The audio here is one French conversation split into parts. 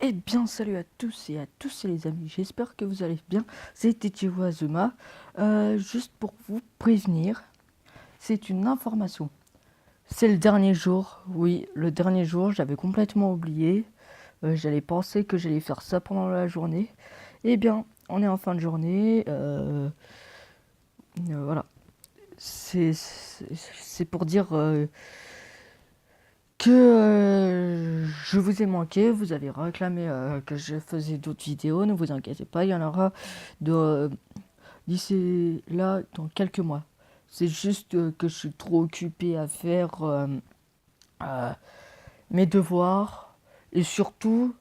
Eh bien, salut à tous les amis, j'espère que vous allez bien. C'était Tchiwa Azuma. Juste pour vous prévenir, c'est une information. C'est le dernier jour, oui, le dernier jour, j'avais complètement oublié. J'allais penser que j'allais faire ça pendant la journée. Eh bien, on est en fin de journée. Voilà, c'est pour dire que je vous ai manqué, vous avez réclamé que je faisais d'autres vidéos, ne vous inquiétez pas, il y en aura de, d'ici là dans quelques mois. C'est juste que je suis trop occupé à faire euh, mes devoirs et surtout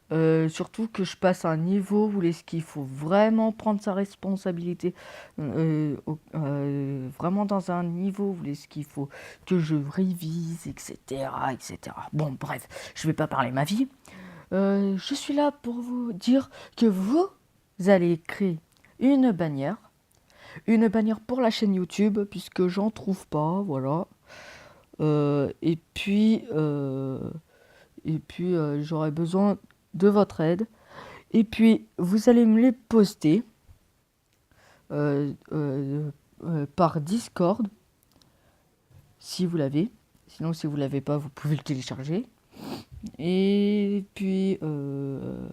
que je passe à un niveau où est-ce qu'il faut vraiment prendre sa responsabilité, vraiment dans un niveau où est-ce qu'il faut que je révise, etc., etc. Bon, bref, je vais pas parler ma vie. Je suis là pour vous dire que vous allez créer une bannière pour la chaîne YouTube, puisque j'en trouve pas, voilà. Euh, et puis, euh, J'aurai besoin de votre aide. Et puis, vous allez me les poster euh, euh, par Discord, si vous l'avez. Sinon, si vous l'avez pas, vous pouvez le télécharger. Et puis, euh,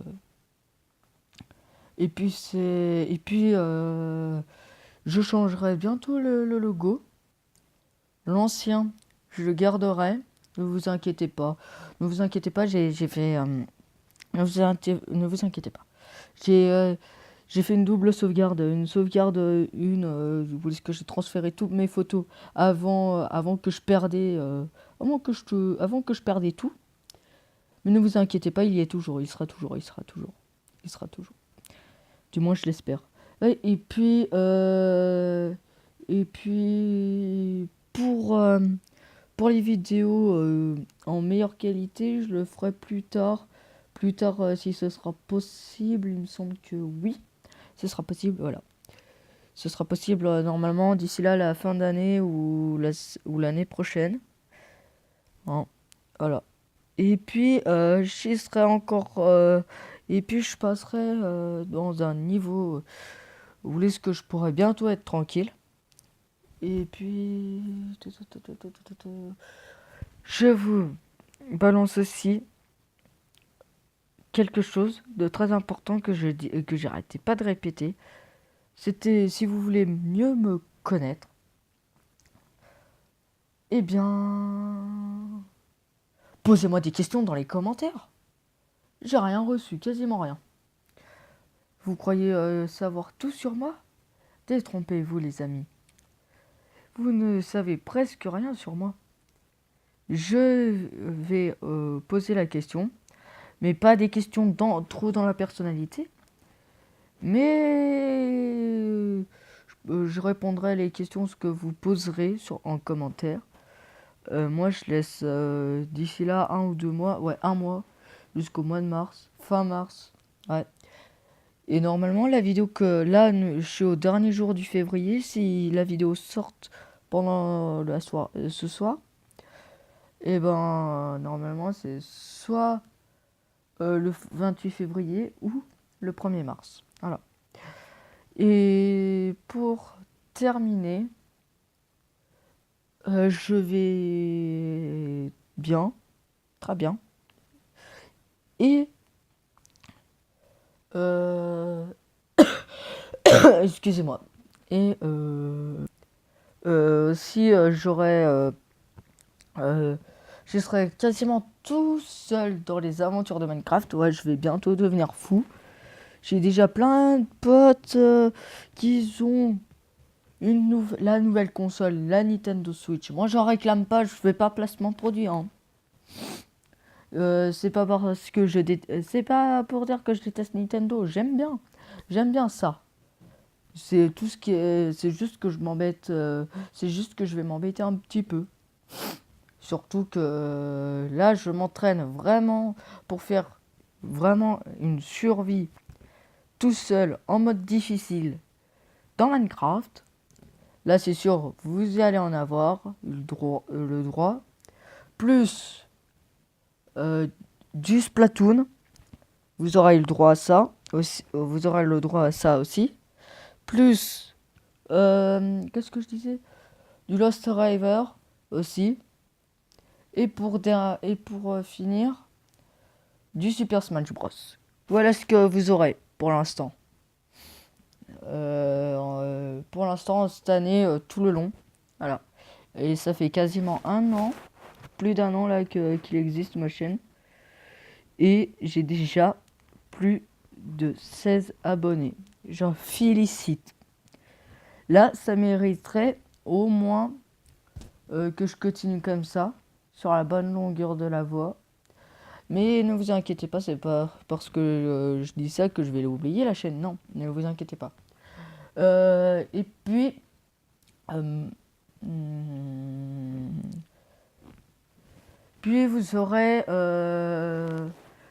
et puis, je changerai bientôt le logo. L'ancien, je le garderai. Ne vous inquiétez pas. Ne vous inquiétez pas, j'ai fait. Ne vous inquiétez pas. J'ai euh, j'ai fait une double sauvegarde. Une sauvegarde, où est-ce que j'ai transféré toutes mes photos avant que je perdais. Avant que je perdais tout. Mais ne vous inquiétez pas, il y est toujours. Il sera toujours. Il sera toujours. Il sera toujours. Du moins, je l'espère. Et puis, pour les vidéos en meilleure qualité, je le ferai plus tard. Plus tard, si ce sera possible, il me semble que oui, ce sera possible, voilà. Ce sera possible normalement d'ici là, la fin d'année ou l'année prochaine. Hein, voilà. Et puis, j'y serai encore. Et puis, je passerai dans un niveau où est-ce que je pourrais bientôt être tranquille. Et puis, je vous balance aussi quelque chose de très important que je dis que j'arrêtais pas de répéter. C'était si vous voulez mieux me connaître, eh bien, posez-moi des questions dans les commentaires. J'ai rien reçu, quasiment rien. Vous croyez savoir tout sur moi? Détrompez-vous, les amis. Vous ne savez presque rien sur moi. Je vais poser la question, mais pas des questions trop dans la personnalité, mais je répondrai les questions ce que vous poserez en commentaire. Moi, je laisse d'ici là 1 ou 2 mois, ouais, 1 mois, jusqu'au mois de mars, fin mars. Ouais. Et normalement, la vidéo que là, je suis au dernier jour du février. Si la vidéo sort pendant ce soir, et ben normalement, c'est soit le 28 février ou le 1er mars. Voilà. Et pour terminer, je vais bien, très bien. Et euh, excusez-moi. Et si je serai quasiment tout seul dans les aventures de Minecraft. Ouais, je vais bientôt devenir fou. J'ai déjà plein de potes qui ont la nouvelle console, la Nintendo Switch. Moi, j'en réclame pas, je fais pas placement de produit. Hein. C'est pas parce que c'est pas pour dire que je déteste Nintendo. J'aime bien ça. C'est tout ce qui est, c'est juste que je m'embête, c'est juste que je vais m'embêter un petit peu. Surtout que là, je m'entraîne vraiment pour faire vraiment une survie tout seul en mode difficile dans Minecraft. Là, c'est sûr, vous allez en avoir le droit. Plus euh, du Splatoon. vous aurez le droit à ça aussi, vous aurez le droit à ça aussi. Plus, qu'est-ce que je disais? Du Lost River aussi. Et pour finir, du Super Smash Bros. Voilà ce que vous aurez pour l'instant. Pour l'instant, cette année, tout le long. Voilà. Et ça fait quasiment un an, plus d'un an là qu'il existe ma chaîne. Et j'ai déjà plus de 16 abonnés. J'en félicite. Là, ça mériterait au moins que je continue comme ça, sur la bonne longueur de la voie. Mais ne vous inquiétez pas, c'est pas parce que je dis ça que je vais l'oublier la chaîne. Non, ne vous inquiétez pas. Et puis, euh, hmm, puis vous aurez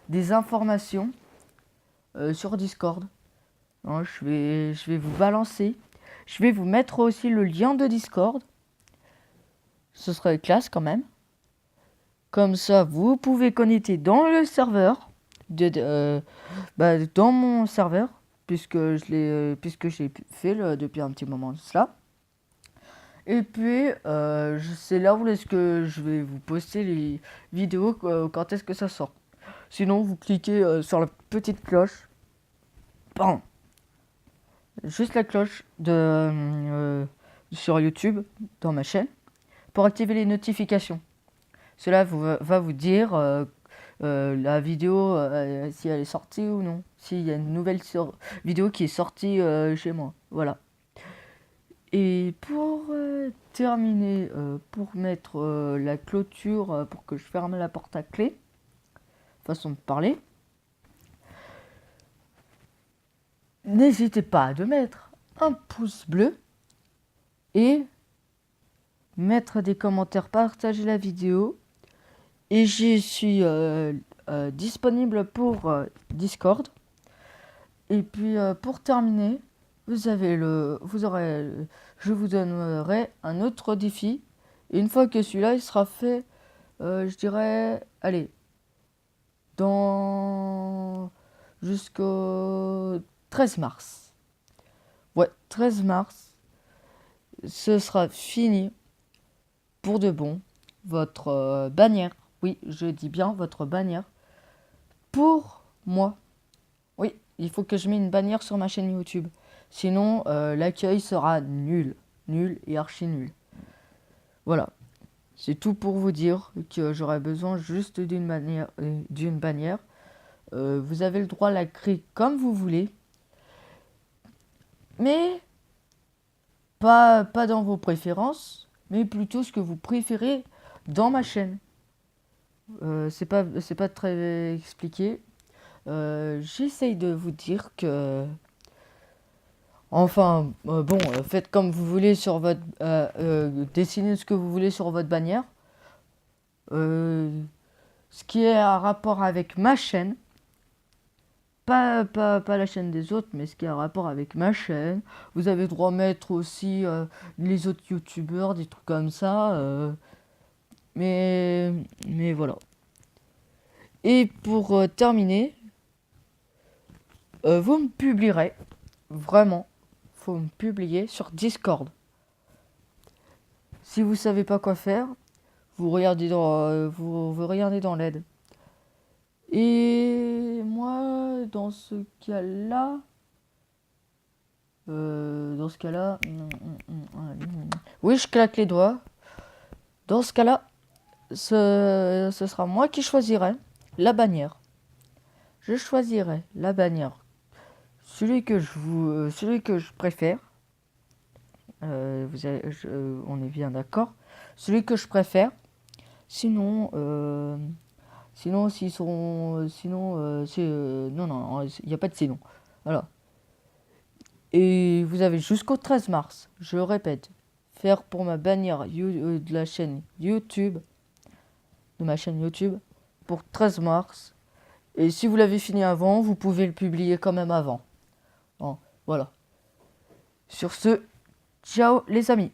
des informations sur Discord. Hein, je vais vous balancer. Je vais vous mettre aussi le lien de Discord. Ce serait classe quand même. Comme ça, vous pouvez connecter dans le serveur, dans mon serveur, puisque j'ai fait depuis un petit moment de cela. Et puis, c'est là où est-ce que je vais vous poster les vidéos quand est-ce que ça sort. Sinon, vous cliquez sur la petite cloche. Pardon. Juste la cloche sur YouTube, dans ma chaîne, pour activer les notifications. Cela va vous dire la vidéo, si elle est sortie ou non. S'il y a une nouvelle vidéo qui est sortie chez moi. Voilà. Et pour terminer, pour mettre la clôture, pour que je ferme la porte à clé, façon de parler, n'hésitez pas à mettre un pouce bleu et mettre des commentaires, partager la vidéo. Et je suis disponible pour Discord. Et puis pour terminer, je vous donnerai un autre défi. Et une fois que celui-là il sera fait, je dirais, allez, jusqu'au 13 mars. Ouais, 13 mars, ce sera fini pour de bon. Votre bannière, oui, je dis bien votre bannière, pour moi. Oui, il faut que je mette une bannière sur ma chaîne YouTube. Sinon, l'accueil sera nul. Nul et archi nul. Voilà. C'est tout pour vous dire que j'aurais besoin juste d'une bannière. Vous avez le droit à la créer comme vous voulez. Mais pas dans vos préférences, mais plutôt ce que vous préférez dans ma chaîne. C'est pas très expliqué. J'essaye de vous dire que... Enfin, bon, faites comme vous voulez sur votre... dessinez ce que vous voulez sur votre bannière. Ce qui est en rapport avec ma chaîne. Pas la chaîne des autres, mais ce qui a un rapport avec ma chaîne. Vous avez le droit de mettre aussi les autres youtubeurs, des trucs comme ça. Mais voilà. Et pour terminer, vous me publierez, vraiment, faut me publier sur Discord. Si vous savez pas quoi faire, vous regardez dans l'aide. Et moi, dans ce cas-là, oui, je claque les doigts. Dans ce cas-là, ce sera moi qui choisirai la bannière. Je choisirai la bannière. Celui que je préfère. On est bien d'accord. Celui que je préfère. Sinon, s'ils sont, non, il n'y a pas de sinon. Voilà. Et vous avez jusqu'au 13 mars. Je répète, faire pour ma bannière de la chaîne YouTube, de ma chaîne YouTube, pour 13 mars. Et si vous l'avez fini avant, vous pouvez le publier quand même avant. Bon, voilà. Sur ce, ciao les amis.